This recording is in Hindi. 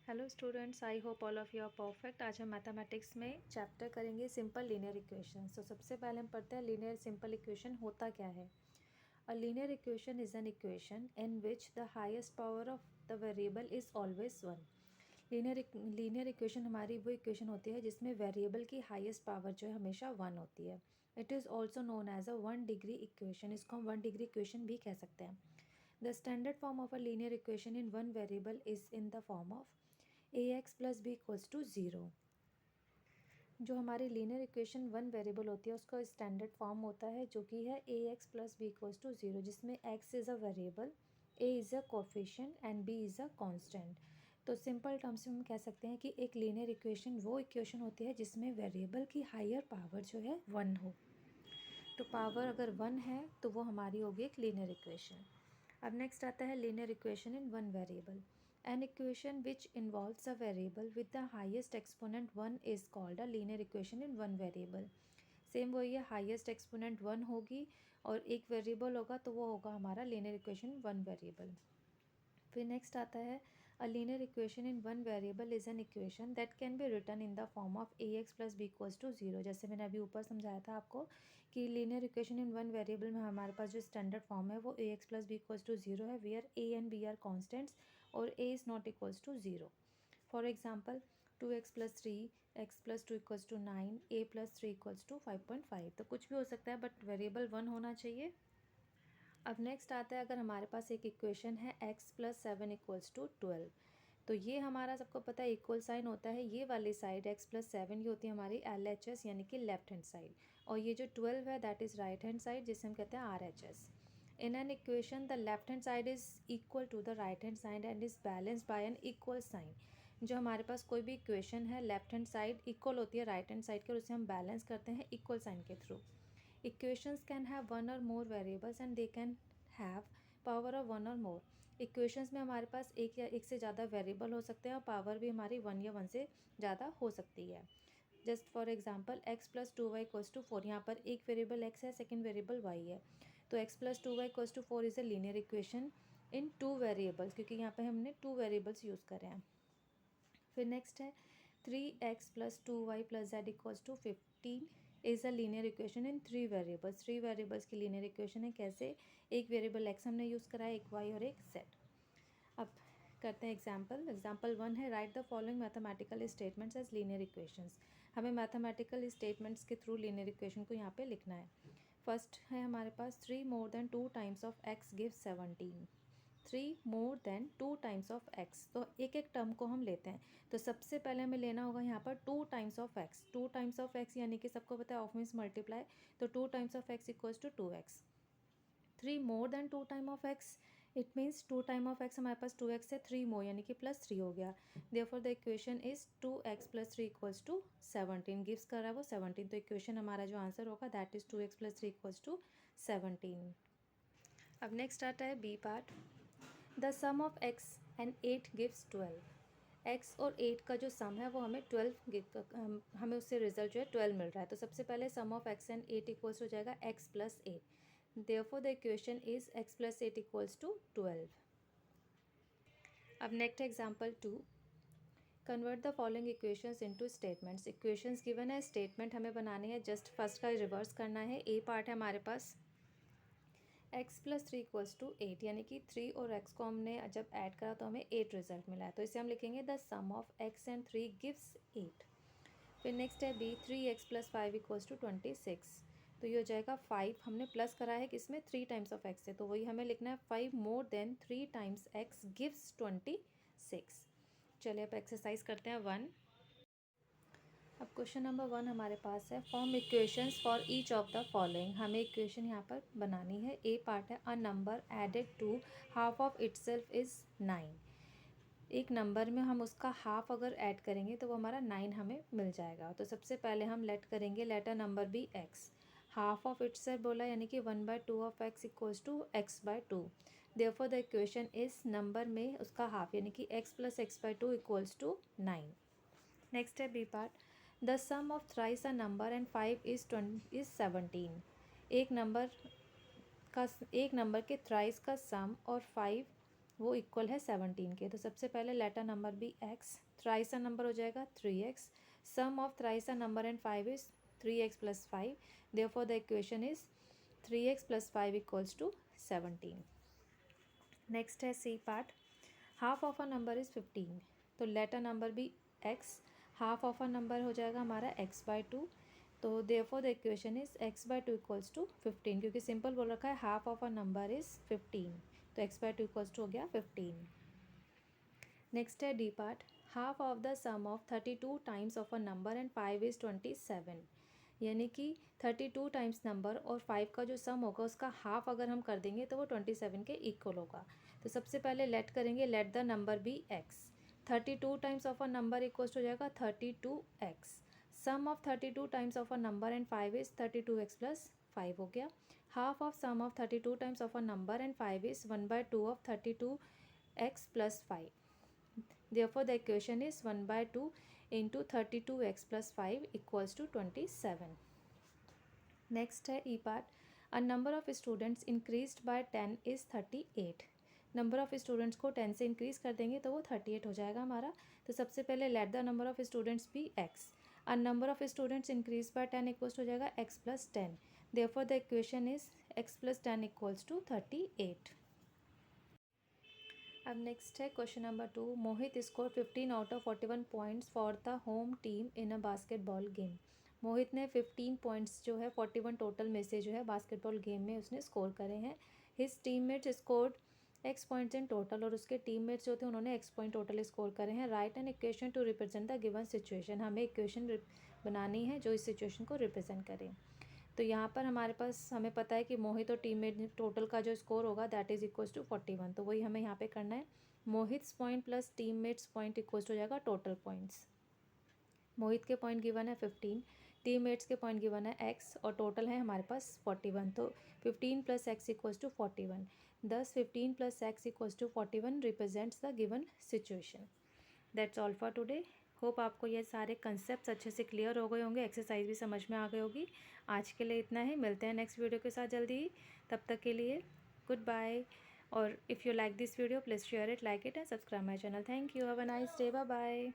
Hello students, I hope all of you are perfect. आज हम मैथमेटिक्स में चैप्टर करेंगे सिंपल लीनियर इक्वेशन। तो सबसे पहले हम पढ़ते हैं लीनियर सिंपल इक्वेशन होता क्या है। A linear equation is an equation in which the highest power of the variable is always one. Linear equation हमारी वो इक्वेशन होती है जिसमें वेरिएबल की हाईएस्ट पावर जो है हमेशा वन होती है। It is also known as a one degree equation. इसको हम वन डिग्री इक्वेशन भी कह सकते हैं। The standard form of a linear equation in one variable is in the form of ax plus B equals to zero. जो हमारी लीनियर इक्वेशन वन वेरिएबल होती है उसका स्टैंडर्ड फॉर्म होता है जो कि है ax plus B equals to zero, जिसमें x is a variable, a is a coefficient and b is a constant. तो सिंपल टर्म्स में हम कह सकते हैं कि एक लीनियर इक्वेशन वो इक्वेशन होती है जिसमें वेरिएबल की हायर पावर जो है वन हो। तो पावर अगर वन है तो वो हमारी होगी एक लीनियर इक्वेशन। अब नेक्स्ट आता है linear equation in one variable. An equation which involves a variable with the highest exponent one is called a linear equation in one variable. Same वही है, हाईएस्ट एक्सपोनेंट वन होगी और एक वेरिएबल होगा तो वो होगा हमारा लीनियर इक्वेशन वन वेरिएबल। फिर नेक्स्ट आता है a linear equation in one variable is an equation that can be written in the form of a x plus B equals to zero. जैसे मैंने अभी ऊपर समझाया था आपको कि linear equation in one variable में हमारे पास जो स्टैंडर्ड फॉर्म है वो a x plus B equals to zero है, where a and b are constants और A is not equals to zero. For example 2x plus three X plus two equals to nine, A plus three equals to 5.5। तो कुछ भी हो सकता है बट वेरिएबल वन होना चाहिए। अब नेक्स्ट आता है, अगर हमारे पास एक इक्वेशन है x plus seven equals to 12, तो ये हमारा सबको पता है इक्वल साइन होता है। ये वाली साइड x प्लस सेवन ये होती है हमारी LHS यानी कि लेफ्ट हैंड साइड, और ये जो 12 है that is right hand side जिसे हम कहते हैं RHS। In an equation the left hand side is equal to the right hand side and is balanced by an equal sign. जो हमारे पास कोई भी इक्वेशन है लेफ्ट हैंड साइड इक्वल होती है राइट हैंड साइड के और उसे हम बैलेंस करते हैं इक्वल साइन के through. Equations can have one or more variables and they can have power of one or more. Equations में हमारे पास एक या एक से ज़्यादा वेरिएबल हो सकते हैं और पावर भी हमारी वन या वन से ज़्यादा हो सकती है। Just for example x plus two Y equals to four, यहाँ पर एक वेरिएबल x है, सेकेंड वेरिएबल y है, तो x plus two Y equals to four is a linear equation in two variables, क्योंकि यहाँ पे हमने टू वेरिएबल्स यूज़ करे हैं। फिर नेक्स्ट है 3x plus two Y plus Z equals to 15 is a linear equation in three variables. Three variables की लीनियर इक्वेशन है। कैसे? एक वेरिएबल x हमने यूज़ करा है, एक y और एक z। अब करते हैं एग्जाम्पल वन है, write the following mathematical statements as linear equations. हमें मैथमेटिकल स्टेटमेंट्स के थ्रू लीनियर इक्वेशन को यहाँ पे लिखना है। फर्स्ट है हमारे पास 3 more than two times of x gives 17। 3 more than two times of x, तो एक एक टर्म को हम लेते हैं। तो सबसे पहले हमें लेना होगा यहाँ पर two times of x। Two times of x यानी कि सबको पता है ऑफ मीन्स मल्टीप्लाई, तो two times of x equals to 2x। 3 more than two time of x, it means two time of x हमारे पास 2x है, 3 मोर यानी कि प्लस थ्री हो गया। Therefore the equation is 2x plus three equals to 17। Gives कर रहा है वो 17, तो इक्वेशन हमारा जो आंसर होगा that is 2x plus three equals to 17। अब नेक्स्ट आता है B part. The sum of x and 8 gives 12। x और 8 का जो सम है वो हमें 12 हमें उससे रिजल्ट जो है 12 मिल रहा है। तो सबसे पहले sum of x and 8 equals हो जाएगा x plus 8। Therefore the equation is x plus 8 equals to 12। अब next example 2, convert the following equations into statements. Equations given है, स्टेटमेंट हमें बनानी है, जस्ट फर्स्ट का रिवर्स करना है। ए पार्ट है हमारे पास x plus three equals to 8, यानी कि 3 और x को हमने जब ऐड करा तो हमें 8 रिजल्ट मिला है, तो इसे हम लिखेंगे the sum of x and 3 gives 8। फिर नेक्स्ट है B, 3x plus five equals to 26, तो ये हो जाएगा 5 हमने प्लस करा है किसमें, 3 टाइम्स ऑफ x से, तो वही हमें लिखना है 5 more than 3 times x gives 26। चलिए अब एक्सरसाइज करते हैं 1। अब क्वेश्चन नंबर 1 हमारे पास है, form equations for each of the following. हमें इक्वेशन यहाँ पर बनानी है। ए पार्ट है, a number added to half of itself is 9। एक नंबर में हम उसका हाफ अगर ऐड करेंगे तो वो हमारा 9 हमें मिल जाएगा। तो सबसे पहले हम लेट करेंगे, let a number be x। Half of itself बोला यानी कि 1/2 of x equals to x/2। Therefore the equation is number में उसका हाफ यानी कि x plus x/2 equals to 9। Next है B part, the sum of thrice a number and 5 is 17। एक नंबर का, एक नंबर के थ्राइस का सम और 5 वो इक्वल है 17 के। तो सबसे पहले let a number be x, thrice a number हो जाएगा 3x, sum of thrice a number and 5 is 3x plus 5, therefore the equation is 3x plus 5 equals to 17। Next है C part, half of a number is 15, तो लेटर नंबर भी x, half of a number हो जाएगा हमारा x/2, तो therefore the equation is x/2 equals to 15, क्योंकि सिंपल बोल रखा है half of a number is 15, तो x/2 इक्वल्स टू हो गया 15। नेक्स्ट है D part, half of the sum of 32 times of a number and 5 is 27, यानी कि 32 टाइम्स नंबर और 5 का जो सम होगा उसका हाफ अगर हम कर देंगे तो वो 27 के इक्वल होगा। तो सबसे पहले लेट करेंगे, let the number be X, 32 times of a number equals हो जाएगा 32x, sum of 32 times of a number and 5 is 32x plus 5 हो गया। Half of sum of 32 times of a number and 5 is 1/2 of 32x plus 5, therefore the equation is 1/2 into 32x plus 5 equals to 27। Next है E part, a number of students increased by 10 is 38, number of students को 10 से इंक्रीज़ कर देंगे तो वो 38 हो जाएगा हमारा। तो सबसे पहले let the number of students be x, a number of students increase by 10 equals हो जाएगा x plus 10, therefore the equation is x plus 10 equals to 38। अब नेक्स्ट है question number 2, Mohit score 15 out of 41 points for the home team in a basketball game. Mohit ने 15 पॉइंट्स जो है 41 टोटल में से जो है बास्केटबॉल गेम में उसने स्कोर करे हैं। His teammates scored x points in total, और उसके टीममेट्स जो थे उन्होंने x पॉइंट टोटल स्कोर करे हैं। Right an equation two represent the given situation, हमें इक्वेशन बनानी है जो इस सिचुएशन को रिप्रेजेंट करे। तो यहाँ पर हमारे पास हमें पता है कि मोहित और टीममेट टोटल का जो स्कोर होगा दैट इज इक्वल्स टू 41, तो वही हमें यहाँ पे करना है। Mohit's point plus teammates point equals हो जाएगा टोटल पॉइंट्स। मोहित के पॉइंट गिवन है 15, टीममेट्स के पॉइंट गिवन है x और टोटल है हमारे पास 41, तो 15 plus x equals to 41, thus 15 plus x equals to 41 represents the given situation. That's all for today. Hope आपको ये सारे कंसेप्ट अच्छे से क्लियर हो गए होंगे, एक्सरसाइज भी समझ में आ गई होगी। आज के लिए इतना ही, मिलते हैं नेक्स्ट वीडियो के साथ जल्दी ही, तब तक के लिए गुड बाय। और if you like this video please share it, like it and subscribe my channel. Thank you, have a nice day, bye bye.